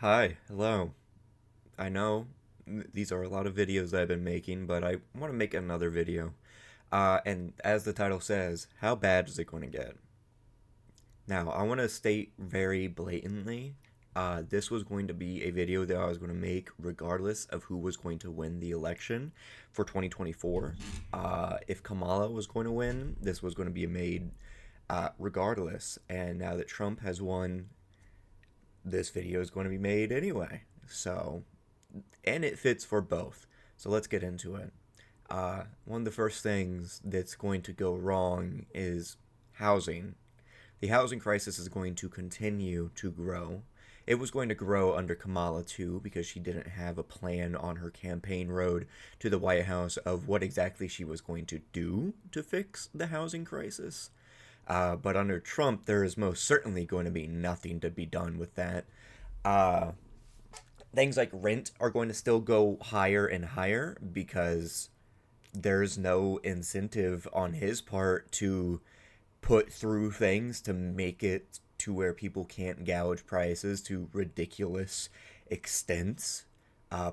Hi, hello. I know these are a lot of videos that I've been making, but I want to make another video. And as the title says, how bad is it going to get? Now, I want to state very blatantly, this was going to be a video that I was going to make regardless of who was going to win the election for 2024. If Kamala was going to win, this was going to be made regardless. And now that Trump has won, this video is going to be made anyway. So, and it fits for both. So let's get into it. One of the first things that's going to go wrong is housing. The housing crisis is going to continue to grow. It was going to grow under Kamala too because she didn't have a plan on her campaign road to the White House of what exactly she was going to do to fix the housing crisis. But under Trump, there is most certainly going to be nothing to be done with that. Uh, Things like rent are going to still go higher and higher because there's no incentive on his part to put through things to make it to where people can't gouge prices to ridiculous extents.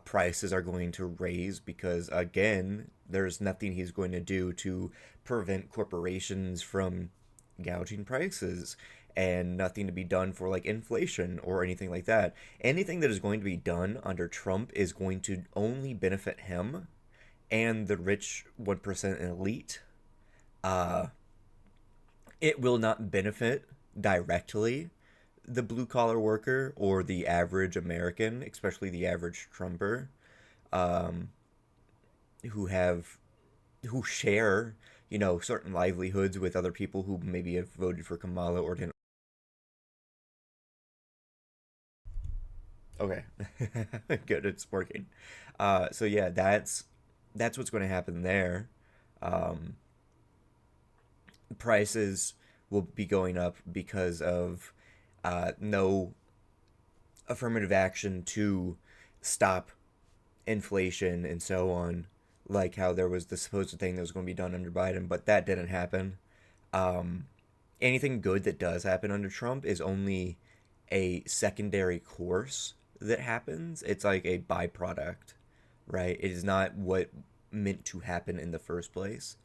Prices are going to raise because, again, there's nothing he's going to do to prevent corporations from gouging prices, and nothing to be done for like inflation or anything like that. Anything that is going to be done under Trump is going to only benefit him and the rich 1% elite. Uh, it will not benefit directly the blue collar worker or the average American, especially the average Trumper, um, who have who share certain livelihoods with other people who maybe have voted for Kamala or didn't. Okay, good, it's working. So yeah, that's what's going to happen there. Um, Prices will be going up because of no affirmative action to stop inflation and so on, like how there was the supposed thing that was going to be done under Biden, but that didn't happen. Um, Anything good that does happen under Trump is only a secondary course that happens. It's like a byproduct, right? It is not what meant to happen in the first place.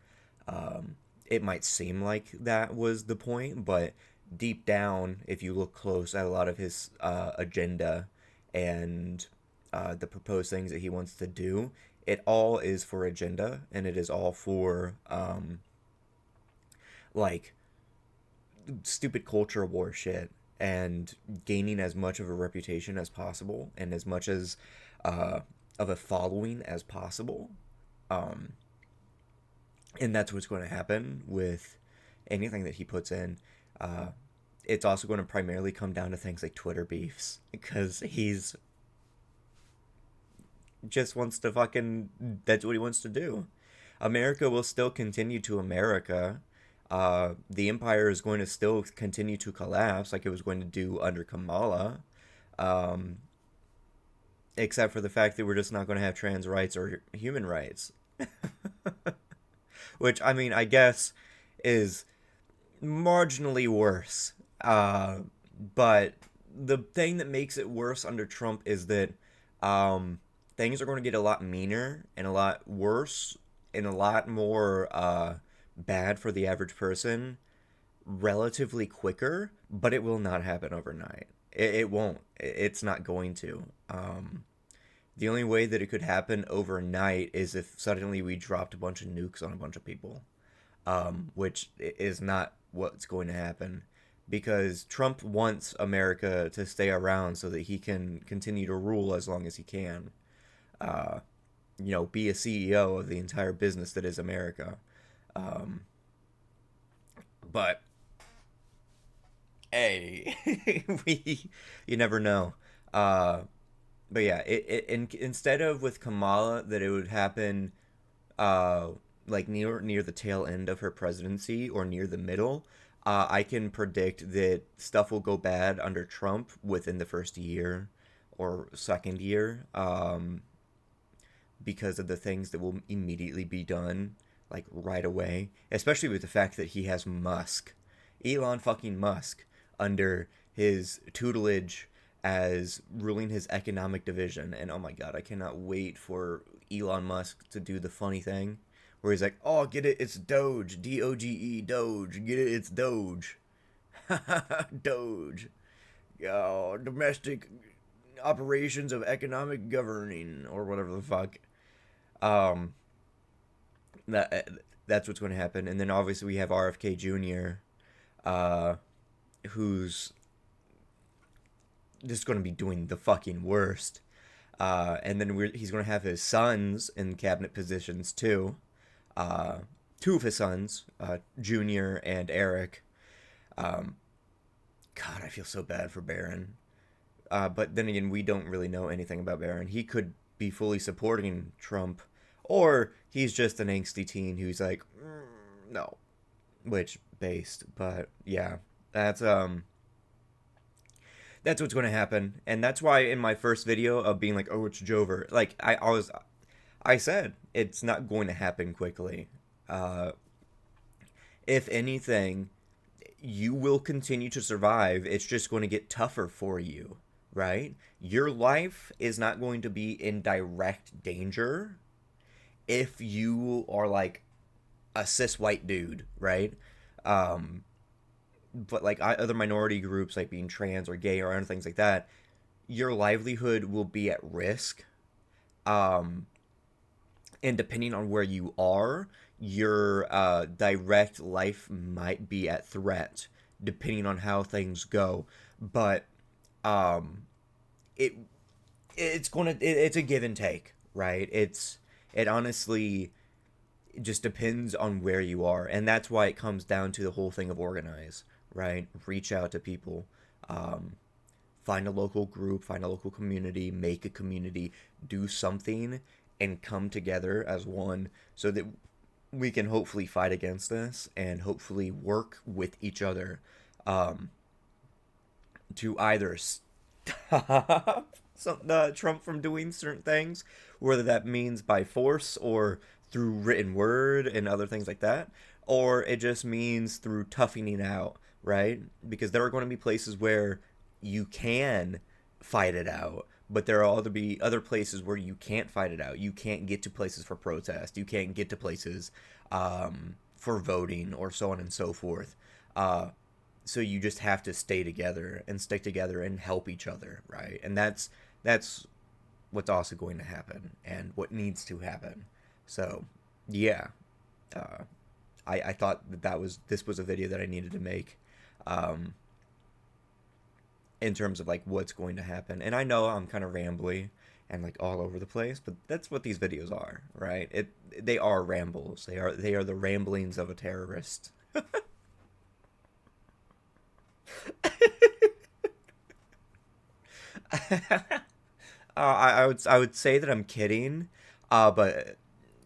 It might seem like that was the point, but deep down, if you look close at a lot of his agenda and the proposed things that he wants to do, it all is for agenda, and it is all for like stupid culture war shit and gaining as much of a reputation as possible and as much as uh, of a following as possible. Um, and that's what's going to happen with anything that he puts in. Uh, it's also going to primarily come down to things like Twitter beefs because he's just wants to fucking, that's what he wants to do. America will still continue to America. The empire is going to still continue to collapse like it was going to do under Kamala, um, except for the fact that we're just not going to have trans rights or human rights. Which, I mean, I guess is marginally worse. But the thing that makes it worse under Trump is that um, things are going to get a lot meaner and a lot worse and a lot more bad for the average person relatively quicker, but it will not happen overnight. It won't. It's not going to. The only way that it could happen overnight is if suddenly we dropped a bunch of nukes on a bunch of people, which is not what's going to happen because Trump wants America to stay around so that he can continue to rule as long as he can. Uh, be a CEO of the entire business that is America. Um, but hey, you never know. Uh, but yeah, instead of with Kamala that it would happen uh, like near the tail end of her presidency or near the middle, I can predict that stuff will go bad under Trump within the first year or second year, because of the things that will immediately be done like right away, especially with the fact that he has Musk, Elon fucking Musk, under his tutelage as ruling his economic division. And oh my god, I cannot wait for Elon Musk to do the funny thing where he's like, "Oh, get it? It's Doge, Doge, Doge. Get it? It's Doge, Doge. Oh, domestic operations of economic governing or whatever the fuck." Um, that that's what's going to happen. And then obviously we have RFK Jr., who's just going to be doing the fucking worst. And then he's going to have his sons in cabinet positions too. Two of his sons, Junior and Eric. Um, God, I feel so bad for Barron. But then again, we don't really know anything about Barron. He could be fully supporting Trump, or he's just an angsty teen who's like, no, which based. But yeah, that's what's going to happen, and that's why in my first video of being like, oh, it's Jover, like I said it's not going to happen quickly. Uh, if anything, you will continue to survive. It's just going to get tougher for you, right? Your life is not going to be in direct danger if you are like a cis white dude, right? Um, but like other minority groups, like being trans or gay or other things like that, your livelihood will be at risk. Um, and depending on where you are, your direct life might be at threat, depending on how things go. But um, it it's a give and take, right? It honestly just depends on where you are, and that's why it comes down to the whole thing of organize, right? Reach out to people, um, find a local group, find a local community, make a community, do something, and come together as one, so that we can hopefully fight against this and hopefully work with each other, um, to either stop Trump from doing certain things, whether that means by force or through written word and other things like that, or it just means through toughening out, right? Because there are going to be places where you can fight it out, but there are other places where you can't fight it out. You can't get to places for protest. You can't get to places for voting or so on and so forth. So you just have to stay together and stick together and help each other, right? And that's what's also going to happen and what needs to happen. So yeah, uh, I thought this was a video that I needed to make, um, in terms of like what's going to happen. And I know I'm kind of rambly and like all over the place, but that's what these videos are, right? They are rambles. They are the ramblings of a terrorist. I would say that I'm kidding, but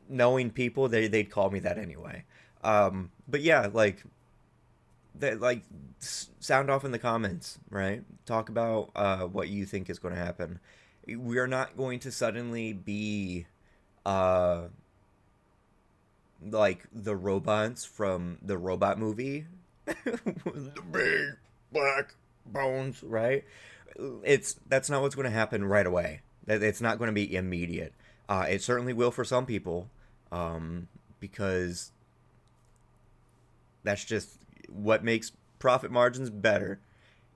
knowing people, they'd call me that anyway. But yeah, like sound off in the comments, right? Talk about what you think is going to happen. We are not going to suddenly be uh like the robots from the robot movie, the big black bones, right? That's not what's going to happen right away. It's not going to be immediate. It certainly will for some people, because that's just what makes profit margins better,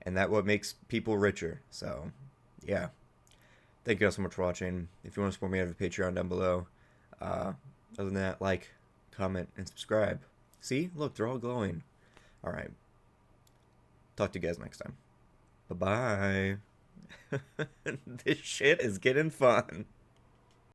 and that what makes people richer. So, yeah. Thank you guys so much for watching. If you want to support me, I have a Patreon down below. Other than that, like, comment, and subscribe. See? Look, they're all glowing. Alright. Talk to you guys next time. Bye-bye. This shit is getting fun.